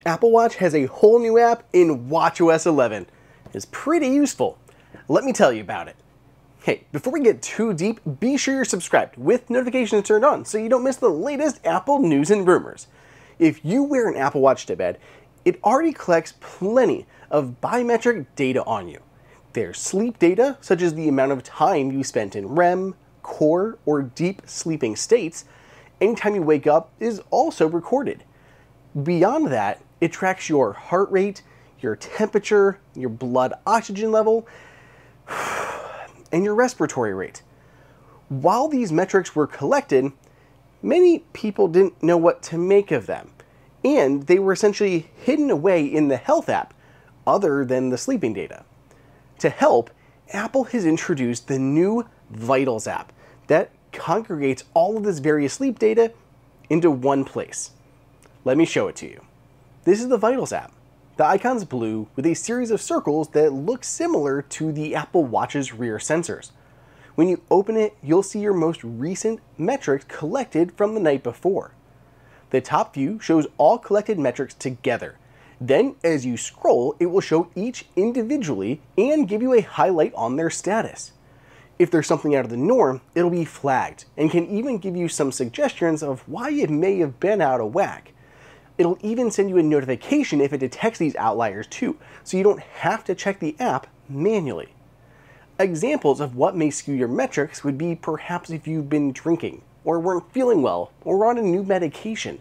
Apple Watch has a whole new app in watchOS 11. It's pretty useful. Let me tell you about it. Hey, before we get too deep, be sure you're subscribed with notifications turned on so you don't miss the latest Apple news and rumors. If you wear an Apple Watch to bed, it already collects plenty of biometric data on you. There's sleep data, such as the amount of time you spent in REM, core, or deep sleeping states. Anytime you wake up is also recorded. Beyond that, it tracks your heart rate, your temperature, your blood oxygen level, and your respiratory rate. While these metrics were collected, many people didn't know what to make of them, and they were essentially hidden away in the health app, other than the sleeping data. To help, Apple has introduced the new Vitals app that congregates all of this various sleep data into one place. Let me show it to you. This is the Vitals app. The icon's blue with a series of circles that look similar to the Apple Watch's rear sensors. When you open it, you'll see your most recent metrics collected from the night before. The top view shows all collected metrics together. Then, as you scroll, it will show each individually and give you a highlight on their status. If there's something out of the norm, it'll be flagged and can even give you some suggestions of why it may have been out of whack. It'll even send you a notification if it detects these outliers too, so you don't have to check the app manually. Examples of what may skew your metrics would be perhaps if you've been drinking, or weren't feeling well, or on a new medication.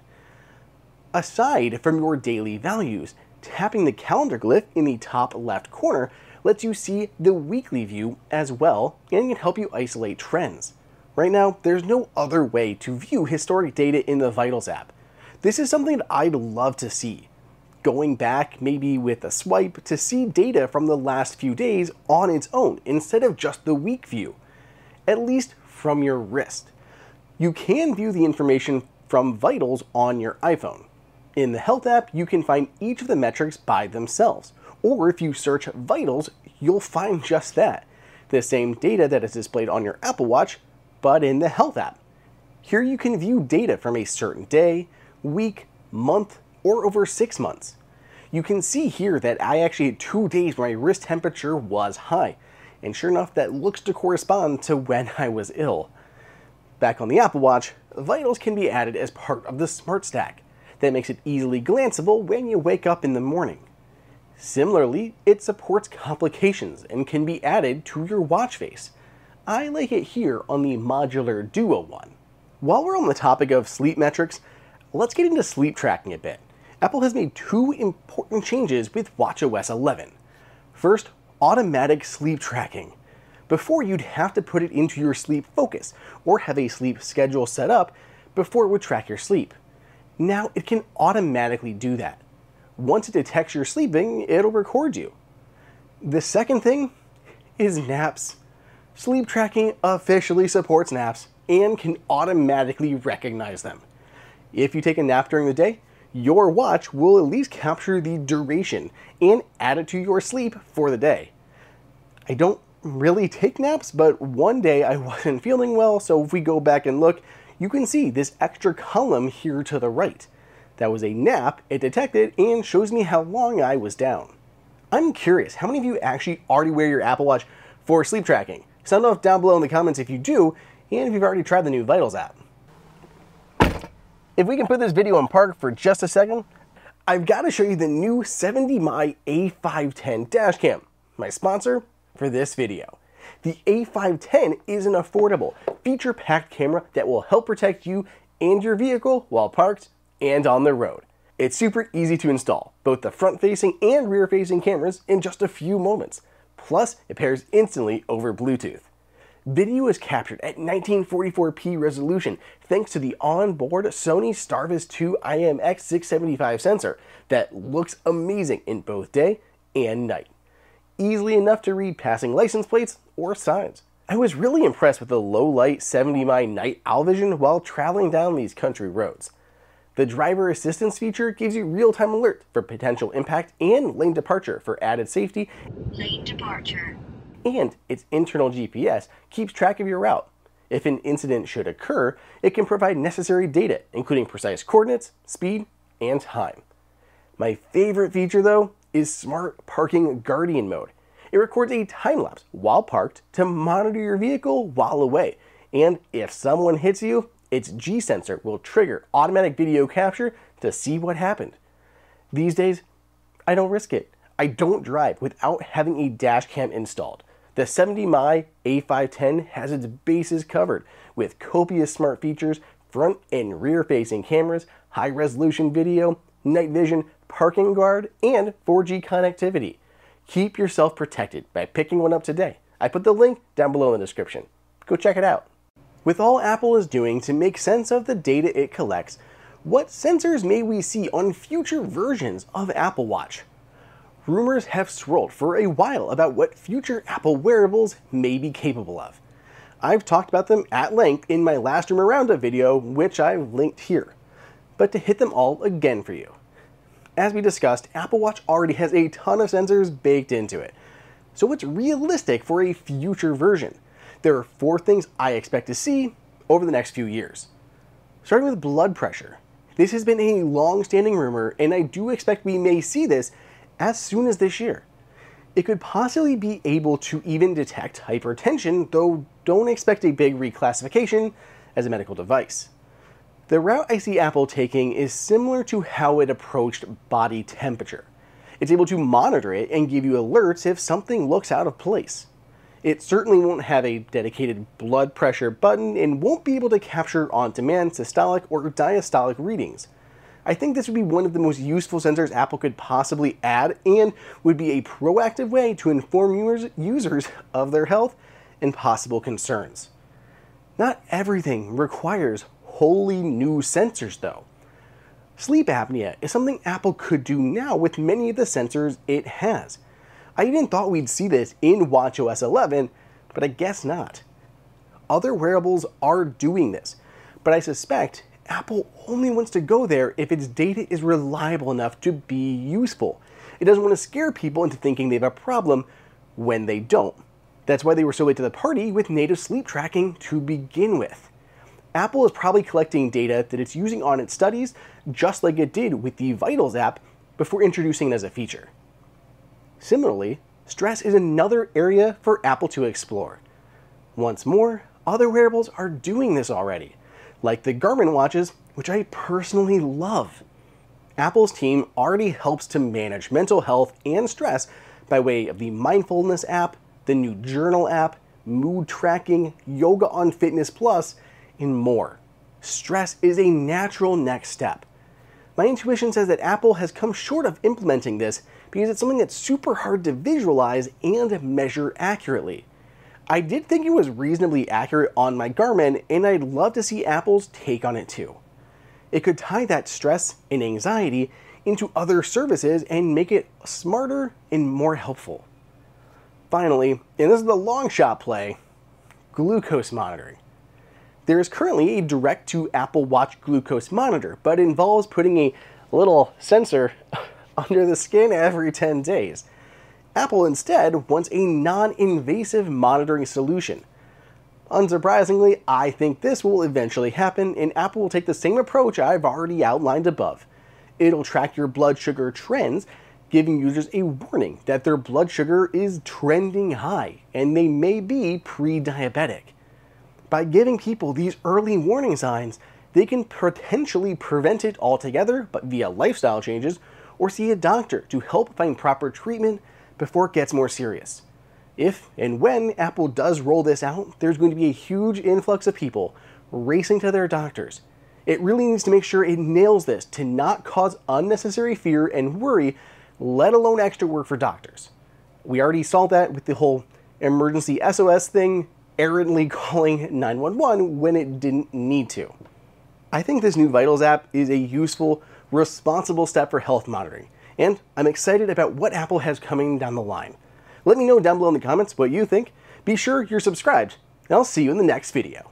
Aside from your daily values, tapping the calendar glyph in the top left corner lets you see the weekly view as well and can help you isolate trends. Right now, there's no other way to view historic data in the Vitals app. This is something that I'd love to see. Going back, maybe with a swipe, to see data from the last few days on its own instead of just the week view, at least from your wrist. You can view the information from Vitals on your iPhone. In the Health app, you can find each of the metrics by themselves, or if you search Vitals, you'll find just that, the same data that is displayed on your Apple Watch, but in the Health app. Here you can view data from a certain day, week, month, or over 6 months. You can see here that I actually had 2 days where my wrist temperature was high, and sure enough, that looks to correspond to when I was ill. Back on the Apple Watch, Vitals can be added as part of the Smart Stack. That makes it easily glanceable when you wake up in the morning. Similarly, it supports complications and can be added to your watch face. I like it here on the modular Duo one. While we're on the topic of sleep metrics, let's get into sleep tracking a bit. Apple has made 2 important changes with watchOS 11. First, automatic sleep tracking. Before, you'd have to put it into your sleep focus or have a sleep schedule set up before it would track your sleep. Now it can automatically do that. Once it detects you're sleeping, it'll record you. The second thing is naps. Sleep tracking officially supports naps and can automatically recognize them. If you take a nap during the day, your watch will at least capture the duration and add it to your sleep for the day. I don't really take naps, but one day I wasn't feeling well, so if we go back and look, you can see this extra column here to the right. That was a nap it detected and shows me how long I was down. I'm curious, how many of you actually already wear your Apple Watch for sleep tracking? Sound off down below in the comments if you do, and if you've already tried the new Vitals app. If we can put this video on park for just a second, I've got to show you the new 70My A510 dash cam, my sponsor for this video. The A510 is an affordable, feature-packed camera that will help protect you and your vehicle while parked and on the road. It's super easy to install, both the front-facing and rear-facing cameras in just a few moments. Plus, it pairs instantly over Bluetooth. Video is captured at 1944p resolution thanks to the onboard Sony Starvis 2 IMX675 sensor that looks amazing in both day and night. Easily enough to read passing license plates or signs. I was really impressed with the low-light 70My night owl vision while traveling down these country roads. The driver assistance feature gives you real-time alert for potential impact and lane departure for added safety. Lane departure. And its internal GPS keeps track of your route. If an incident should occur, it can provide necessary data, including precise coordinates, speed, and time. My favorite feature though is Smart Parking Guardian mode. It records a time lapse while parked to monitor your vehicle while away. And if someone hits you, its G sensor will trigger automatic video capture to see what happened. These days, I don't risk it. I don't drive without having a dash cam installed. The 70Mi A510 has its bases covered with copious smart features, front and rear facing cameras, high resolution video, night vision, parking guard, and 4G connectivity. Keep yourself protected by picking one up today. I put the link down below in the description. Go check it out. With all Apple is doing to make sense of the data it collects, what sensors may we see on future versions of Apple Watch? Rumors have swirled for a while about what future Apple wearables may be capable of. I've talked about them at length in my last Rumor Roundup video, which I've linked here. But to hit them all again for you. As we discussed, Apple Watch already has a ton of sensors baked into it. So what's realistic for a future version? There are 4 things I expect to see over the next few years. Starting with blood pressure. This has been a long-standing rumor, and I do expect we may see this as soon as this year. It could possibly be able to even detect hypertension, though don't expect a big reclassification as a medical device. The route I see Apple taking is similar to how it approached body temperature. It's able to monitor it and give you alerts if something looks out of place. It certainly won't have a dedicated blood pressure button and won't be able to capture on-demand systolic or diastolic readings. I think this would be one of the most useful sensors Apple could possibly add and would be a proactive way to inform users of their health and possible concerns. Not everything requires wholly new sensors though. Sleep apnea is something Apple could do now with many of the sensors it has. I even thought we'd see this in watchOS 11, but I guess not. Other wearables are doing this, but I suspect Apple only wants to go there if its data is reliable enough to be useful. It doesn't want to scare people into thinking they have a problem when they don't. That's why they were so late to the party with native sleep tracking to begin with. Apple is probably collecting data that it's using on its studies, just like it did with the Vitals app before introducing it as a feature. Similarly, stress is another area for Apple to explore. Once more, other wearables are doing this already, like the Garmin watches, which I personally love. Apple's team already helps to manage mental health and stress by way of the Mindfulness app, the new Journal app, mood tracking, Yoga on Fitness Plus, and more. Stress is a natural next step. My intuition says that Apple has come short of implementing this because it's something that's super hard to visualize and measure accurately. I did think it was reasonably accurate on my Garmin, and I'd love to see Apple's take on it too. It could tie that stress and anxiety into other services and make it smarter and more helpful. Finally, and this is the long shot play, glucose monitoring. There is currently a direct to Apple Watch glucose monitor, but it involves putting a little sensor under the skin every 10 days. Apple instead wants a non-invasive monitoring solution. Unsurprisingly, I think this will eventually happen, and Apple will take the same approach I've already outlined above. It'll track your blood sugar trends, giving users a warning that their blood sugar is trending high, and they may be pre-diabetic. By giving people these early warning signs, they can potentially prevent it altogether, but via lifestyle changes, or see a doctor to help find proper treatment before it gets more serious. If and when Apple does roll this out, there's going to be a huge influx of people racing to their doctors. It really needs to make sure it nails this to not cause unnecessary fear and worry, let alone extra work for doctors. We already saw that with the whole emergency SOS thing, errantly calling 911 when it didn't need to. I think this new Vitals app is a useful, responsible step for health monitoring, and I'm excited about what Apple has coming down the line. Let me know down below in the comments what you think. Be sure you're subscribed, and I'll see you in the next video.